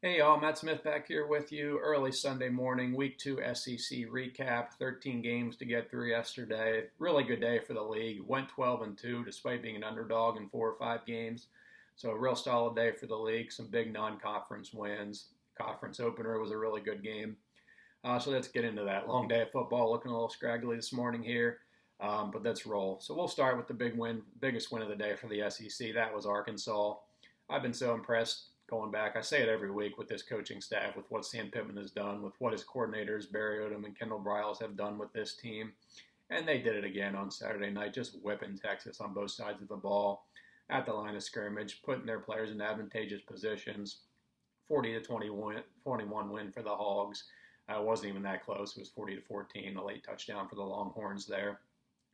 Hey y'all, Matt Smith back here with you. Early Sunday morning, week 2 SEC recap. 13 games to get through yesterday. Really good day for the league. Went 12-2 despite being an underdog in 4 or 5 games. So a real solid day for the league. Some big non-conference wins. Conference opener was a really good game. So let's get into that. Long day of football, looking a little scraggly this morning here. But let's roll. So we'll start with the biggest win of the day for the SEC. That was Arkansas. I've been so impressed going back. I say it every week with this coaching staff, with what Sam Pittman has done, with what his coordinators, Barry Odom and Kendall Briles, have done with this team. And they did it again on Saturday night, just whipping Texas on both sides of the ball at the line of scrimmage, putting their players in advantageous positions. 40-21 win for the Hogs. It wasn't even that close. It was 40-14, a late touchdown for the Longhorns there.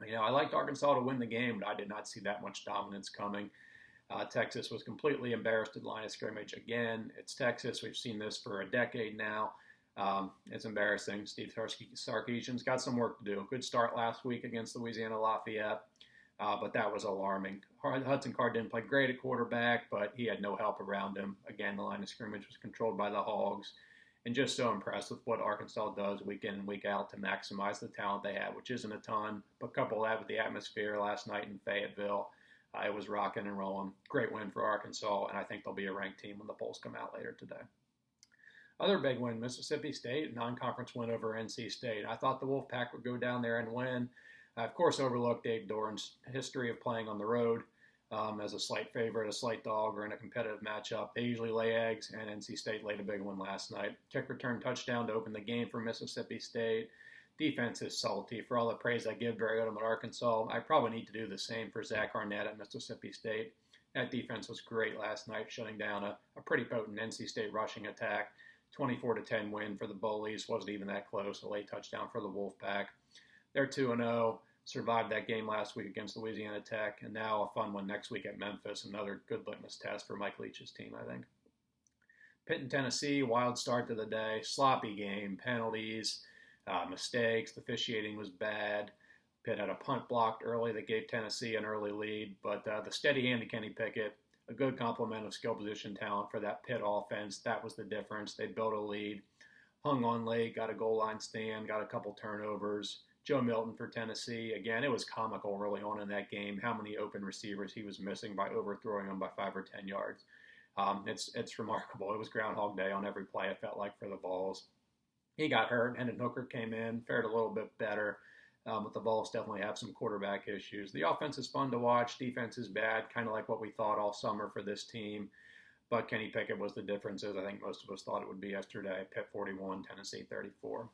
I liked Arkansas to win the game, but I did not see that much dominance coming. Texas was completely embarrassed at the line of scrimmage again. It's Texas. We've seen this for a decade now. It's embarrassing. Steve Sarkisian's got some work to do. Good start last week against Louisiana Lafayette, but that was alarming. Hudson Card didn't play great at quarterback, but he had no help around him. Again, the line of scrimmage was controlled by the Hogs. And just so impressed with what Arkansas does week in and week out to maximize the talent they have, which isn't a ton. But couple that with the atmosphere last night in Fayetteville. It was rocking and rolling. Great win for Arkansas, and I think they'll be a ranked team when the polls come out later today. Other big win, Mississippi State, non-conference win over NC State. I thought the Wolfpack would go down there and win. I, of course, overlooked Dave Doran's history of playing on the road as a slight favorite, a slight dog, or in a competitive matchup. They usually lay eggs, and NC State laid a big one last night. Kick return touchdown to open the game for Mississippi State. Defense is salty. For all the praise I give Barry Odom at Arkansas, I probably need to do the same for Zach Arnett at Mississippi State. That defense was great last night, shutting down a pretty potent NC State rushing attack. 24-10 win for the Bullies. Wasn't even that close. A late touchdown for the Wolfpack. They're 2-0. Survived that game last week against Louisiana Tech, and now a fun one next week at Memphis. Another good litmus test for Mike Leach's team, I think. Pitt and Tennessee, wild start to the day. Sloppy game, penalties, mistakes. The officiating was bad. Pitt had a punt blocked early that gave Tennessee an early lead, but the steady hand of Kenny Pickett, a good complement of skill position talent for that Pitt offense. That was the difference. They built a lead, hung on late, got a goal line stand, got a couple turnovers. Joe Milton for Tennessee. Again, it was comical early on in that game how many open receivers he was missing by overthrowing them by 5 or 10 yards. It's remarkable. It was Groundhog Day on every play, it felt like, for the Vols. He got hurt. Hendon Hooker came in, fared a little bit better. But the Vols definitely have some quarterback issues. The offense is fun to watch. Defense is bad, kind of like what we thought all summer for this team. But Kenny Pickett was the difference, as I think most of us thought it would be yesterday. Pitt 41, Tennessee 34.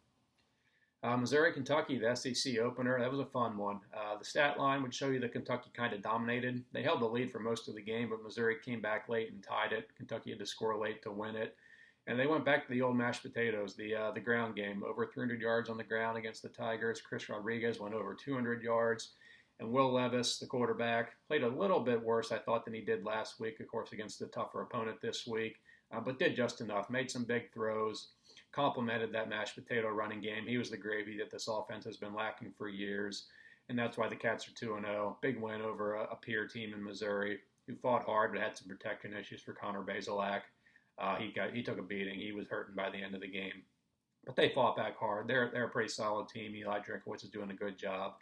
Missouri, Kentucky, the SEC opener, that was a fun one. The stat line would show you that Kentucky kind of dominated. They held the lead for most of the game, but Missouri came back late and tied it. Kentucky had to score late to win it. And they went back to the old mashed potatoes, the ground game. Over 300 yards on the ground against the Tigers. Chris Rodriguez went over 200 yards. And Will Levis, the quarterback, played a little bit worse, I thought, than he did last week, of course, against a tougher opponent this week. But did just enough, made some big throws, complemented that mashed potato running game. He was the gravy that this offense has been lacking for years, and that's why the Cats are 2-0. Big win over a peer team in Missouri who fought hard but had some protection issues for Connor Bazelak. He took a beating. He was hurting by the end of the game. But they fought back hard. They're a pretty solid team. Eli Drinkowitz is doing a good job.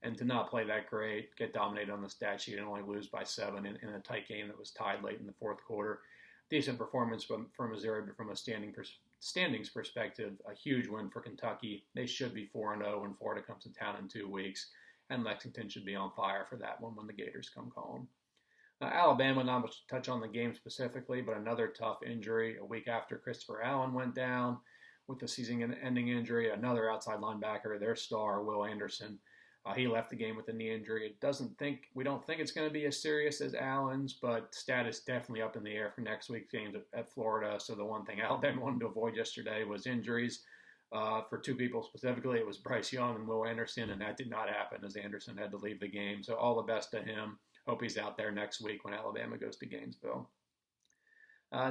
And to not play that great, get dominated on the stat sheet and only lose by 7 in a tight game that was tied late in the fourth quarter. Decent performance from Missouri, but from a standings perspective, a huge win for Kentucky. They should be 4-0 when Florida comes to town in 2 weeks, and Lexington should be on fire for that one when the Gators come calling. Alabama, not much to touch on the game specifically, but another tough injury a week after Christopher Allen went down with the season-ending injury. Another outside linebacker, their star, Will Anderson. He left the game with a knee injury. We don't think it's going to be as serious as Allen's, but status definitely up in the air for next week's games at Florida. So the one thing Alabama wanted to avoid yesterday was injuries. For 2 people specifically, it was Bryce Young and Will Anderson, and that did not happen as Anderson had to leave the game. So all the best to him. Hope he's out there next week when Alabama goes to Gainesville.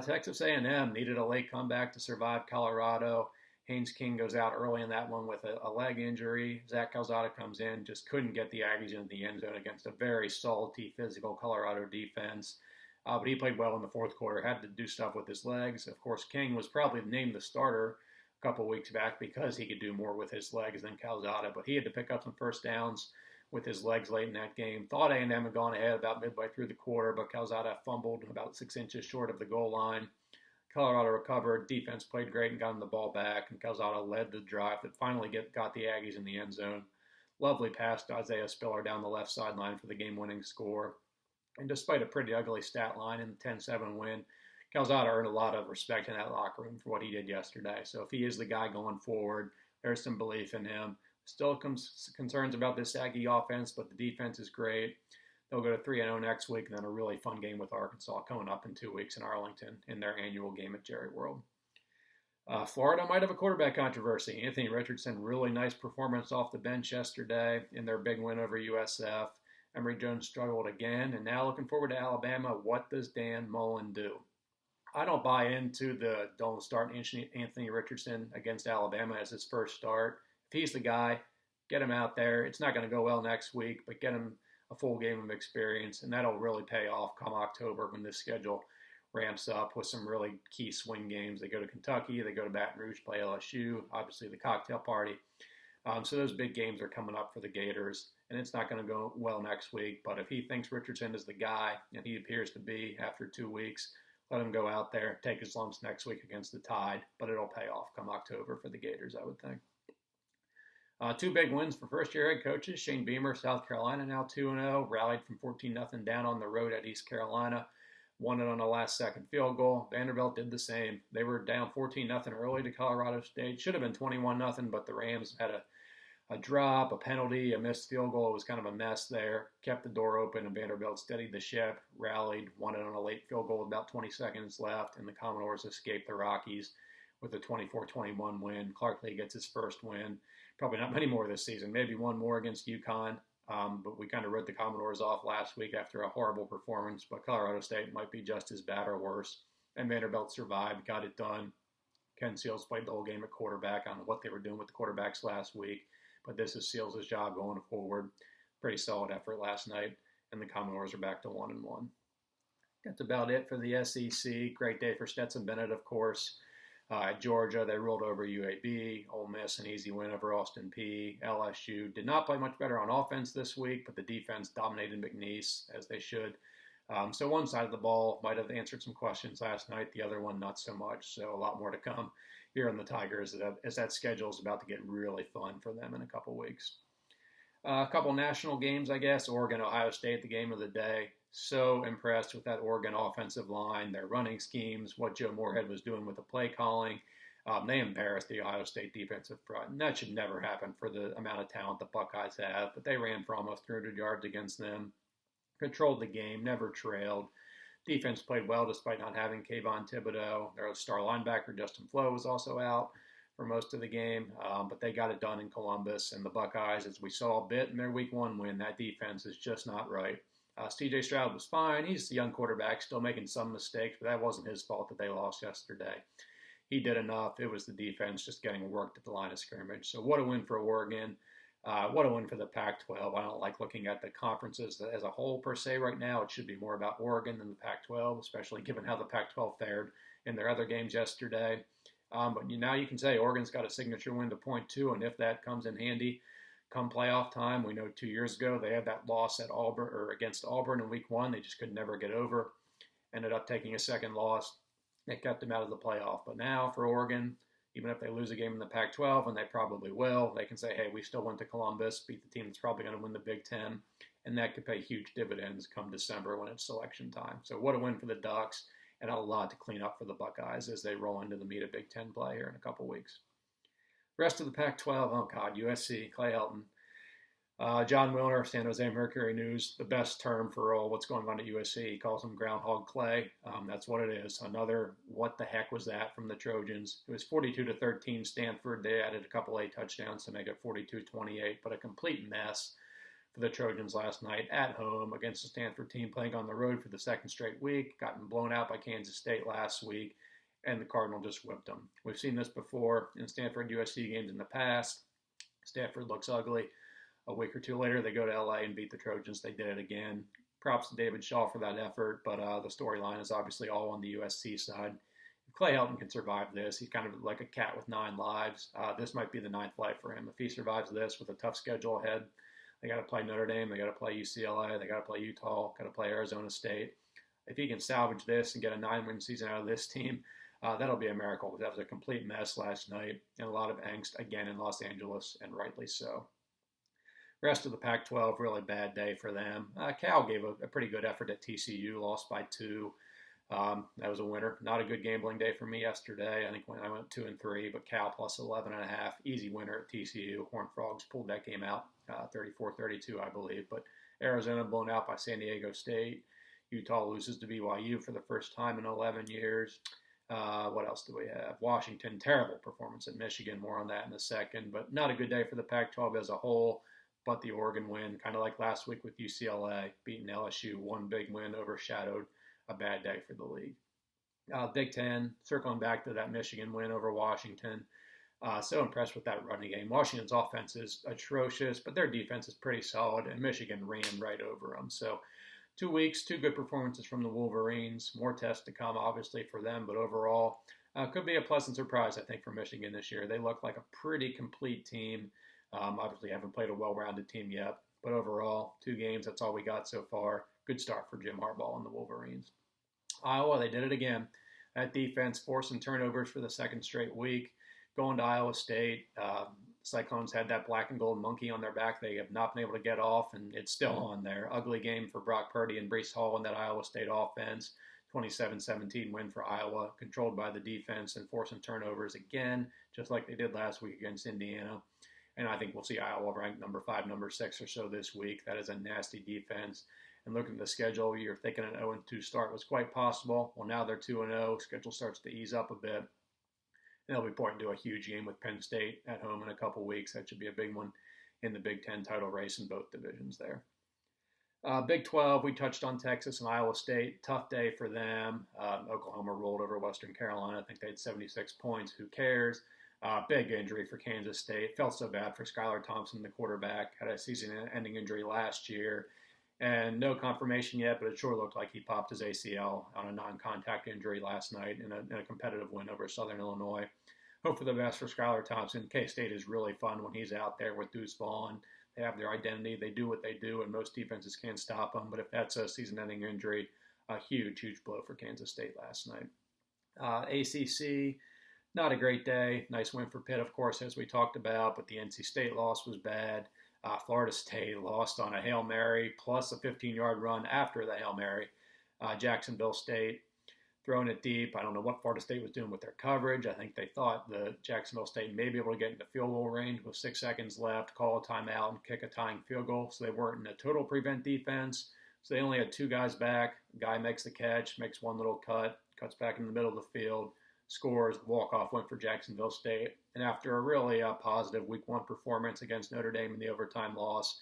Texas A&M needed a late comeback to survive Colorado. Haynes King goes out early in that one with a leg injury. Zach Calzada comes in, just couldn't get the Aggies into the end zone against a very salty, physical Colorado defense. But he played well in the fourth quarter, had to do stuff with his legs. Of course, King was probably named the starter a couple weeks back because he could do more with his legs than Calzada, but he had to pick up some first downs with his legs late in that game. Thought A&M had gone ahead about midway through the quarter, but Calzada fumbled about 6 inches short of the goal line. Colorado recovered, defense played great and got him the ball back, and Calzada led the drive that finally got the Aggies in the end zone. Lovely pass to Isaiah Spiller down the left sideline for the game-winning score. And despite a pretty ugly stat line in the 10-7 win, Calzada earned a lot of respect in that locker room for what he did yesterday. So if he is the guy going forward, there's some belief in him. Still concerns about this Aggie offense, but the defense is great. They'll go to 3-0 next week, and then a really fun game with Arkansas coming up in 2 weeks in Arlington in their annual game at Jerry World. Florida might have a quarterback controversy. Anthony Richardson, really nice performance off the bench yesterday in their big win over USF. Emory Jones struggled again, and now looking forward to Alabama. What does Dan Mullen do? I don't buy into the don't start Anthony Richardson against Alabama as his first start. If he's the guy, get him out there. It's not going to go well next week, but get him a full game of experience, and that'll really pay off come October when this schedule ramps up with some really key swing games. They go to Kentucky, they go to Baton Rouge, play LSU, obviously the cocktail party. So those big games are coming up for the Gators, and it's not going to go well next week. But if he thinks Richardson is the guy, and he appears to be after 2 weeks, let him go out there, take his lumps next week against the Tide, but it'll pay off come October for the Gators, I would think. 2 big wins for first-year head coaches. Shane Beamer, South Carolina, now 2-0, rallied from 14-0 down on the road at East Carolina, won it on a last-second field goal. Vanderbilt did the same. They were down 14-0 early to Colorado State. Should have been 21-0, but the Rams had a drop, a penalty, a missed field goal. It was kind of a mess there. Kept the door open, and Vanderbilt steadied the ship, rallied, won it on a late field goal with about 20 seconds left, and the Commodores escaped the Rockies with a 24-21 win. Clark Lee gets his first win. Probably not many more this season, maybe one more against UConn. But we kind of wrote the Commodores off last week after a horrible performance, but Colorado State might be just as bad or worse. And Vanderbilt survived, got it done. Ken Seals played the whole game at quarterback. I don't know what they were doing with the quarterbacks last week, but this is Seals' job going forward. Pretty solid effort last night, and the Commodores are back to 1-1. That's about it for the SEC. Great day for Stetson Bennett, of course. At Georgia, they rolled over UAB. Ole Miss, an easy win over Austin Peay. LSU did not play much better on offense this week, but the defense dominated McNeese, as they should. So one side of the ball might have answered some questions last night. The other one, not so much. So a lot more to come here on the Tigers as that schedule is about to get really fun for them in a couple weeks. A couple national games, I guess. Oregon, Ohio State, the game of the day. So impressed with that Oregon offensive line, their running schemes, what Joe Moorhead was doing with the play calling. They embarrassed the Ohio State defensive front, and that should never happen for the amount of talent the Buckeyes have. But they ran for almost 300 yards against them, controlled the game, never trailed. Defense played well despite not having Kayvon Thibodeau. Their star linebacker, Justin Flo, was also out for most of the game, but they got it done in Columbus. And the Buckeyes, as we saw a bit in their Week 1 win, that defense is just not right. C.J. Stroud was fine. He's a young quarterback, still making some mistakes, but that wasn't his fault that they lost yesterday. He did enough. It was the defense just getting worked at the line of scrimmage. So what a win for Oregon. What a win for the Pac-12. I don't like looking at the conferences as a whole per se right now. It should be more about Oregon than the Pac-12, especially given how the Pac-12 fared in their other games yesterday. But now you can say Oregon's got a signature win to point to, and if that comes in handy come playoff time, we know 2 years ago they had that loss at Auburn or against Auburn in Week 1. They just could never get over. Ended up taking a second loss. It kept them out of the playoff. But now for Oregon, even if they lose a game in the Pac-12, and they probably will, they can say, hey, we still went to Columbus, beat the team that's probably going to win the Big Ten, and that could pay huge dividends come December when it's selection time. So what a win for the Ducks, and a lot to clean up for the Buckeyes as they roll into the meat of Big Ten play here in a couple weeks. Rest of the Pac-12, oh God, USC, Clay Helton. John Wilner, San Jose Mercury News, the best term for all what's going on at USC. He calls them Groundhog Clay. That's what it is. Another what the heck was that from the Trojans. It was 42-13 Stanford. They added a couple late touchdowns to make it 42-28, but a complete mess for the Trojans last night at home against the Stanford team playing on the road for the second straight week. Gotten blown out by Kansas State last week, and the Cardinal just whipped them. We've seen this before in Stanford USC games in the past. Stanford looks ugly. A week or two later, they go to LA and beat the Trojans. They did it again. props to David Shaw for that effort, but the storyline is obviously all on the USC side. If Clay Helton can survive this, he's kind of like a cat with 9 lives. This might be the 9th life for him. If he survives this with a tough schedule ahead, they got to play Notre Dame, they got to play UCLA, they got to play Utah, got to play Arizona State. If he can salvage this and get a 9-win season out of this team, that'll be a miracle, because that was a complete mess last night and a lot of angst again in Los Angeles, and rightly so. Rest of the Pac-12, really bad day for them. Cal gave a pretty good effort at TCU, lost by 2. That was a winner. Not a good gambling day for me yesterday. I think when I went 2-3, but Cal plus 11.5, easy winner at TCU. Horned Frogs pulled that game out, 34-32, I believe. But Arizona blown out by San Diego State. Utah loses to BYU for the first time in 11 years. What else do we have? Washington, terrible performance at Michigan. More on that in a second. But not a good day for the Pac-12 as a whole. But the Oregon win, kind of like last week with UCLA, beating LSU, one big win overshadowed a bad day for the league. Big Ten, circling back to that Michigan win over Washington. So impressed with that running game. Washington's offense is atrocious, but their defense is pretty solid, and Michigan ran right over them. So 2 weeks, 2 good performances from the Wolverines. More tests to come, obviously, for them, but overall, could be a pleasant surprise, I think, for Michigan this year. They look like a pretty complete team. Obviously, haven't played a well-rounded team yet, but overall, 2 games, that's all we got so far. Good start for Jim Harbaugh and the Wolverines. Iowa, they did it again. That defense forcing turnovers for the 2nd straight week. Going to Iowa State, Cyclones had that black and gold monkey on their back they have not been able to get off, and it's still on there. Ugly game for Brock Purdy and Breece Hall in that Iowa State offense. 27-17 win for Iowa, controlled by the defense and forcing turnovers again, just like they did last week against Indiana. And I think we'll see Iowa ranked number 5, number 6 or so this week. That is a nasty defense. And looking at the schedule, you're thinking an 0-2 start was quite possible. Well, now they're 2-0. Schedule starts to ease up a bit. And they'll be pointing to a huge game with Penn State at home in a couple weeks. That should be a big one in the Big Ten title race in both divisions there. Big 12, we touched on Texas and Iowa State. Tough day for them. Oklahoma rolled over Western Carolina. I think they had 76 points. Who cares? Big injury for Kansas State. Felt so bad for Skylar Thompson, the quarterback. Had a season-ending injury last year. And no confirmation yet, but it sure looked like he popped his ACL on a non-contact injury last night in a competitive win over Southern Illinois. Hope for the best for Skylar Thompson. K-State is really fun when he's out there with Deuce Vaughn. They have their identity. They do what they do, and most defenses can't stop them. But if that's a season-ending injury, a huge, huge blow for Kansas State last night. ACC, not a great day. Nice win for Pitt, of course, as we talked about, but the NC State loss was bad. Florida State lost on a Hail Mary plus a 15-yard run after the Hail Mary. Jacksonville State throwing it deep. I don't know what Florida State was doing with their coverage. I think they thought the Jacksonville State may be able to get into field goal range with 6 seconds left, call a timeout, and kick a tying field goal. So they weren't in a total prevent defense. So they only had 2 guys back. Guy makes the catch, makes one little cut, cuts back in the middle of the field, scores, walk-off win for Jacksonville State. And after a really positive Week 1 performance against Notre Dame in the overtime loss,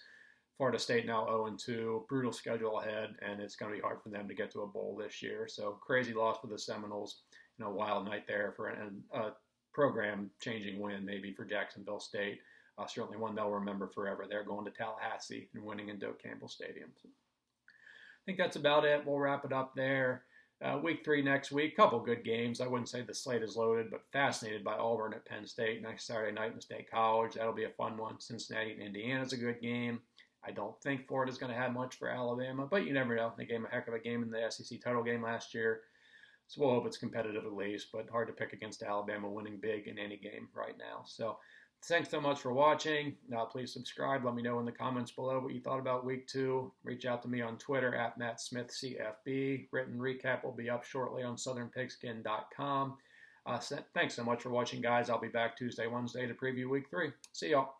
Florida State now 0-2, brutal schedule ahead, and it's going to be hard for them to get to a bowl this year. So crazy loss for the Seminoles. A wild night there for a program-changing win maybe for Jacksonville State. Certainly one they'll remember forever. They're going to Tallahassee and winning in Doak Campbell Stadium. So I think that's about it. We'll wrap it up there. Week 3 next week, couple good games. I wouldn't say the slate is loaded, but fascinated by Auburn at Penn State next Saturday night in State College. That'll be a fun one. Cincinnati and Indiana's a good game. I don't think Florida's going to have much for Alabama, but you never know. They gave a heck of a game in the SEC title game last year, so we'll hope it's competitive at least, but hard to pick against Alabama winning big in any game right now. So thanks so much for watching. Please subscribe. Let me know in the comments below what you thought about Week 2. Reach out to me on Twitter at MattSmithCFB. Written recap will be up shortly on SouthernPigskin.com. Thanks so much for watching, guys. I'll be back Tuesday, Wednesday to preview Week 3. See y'all.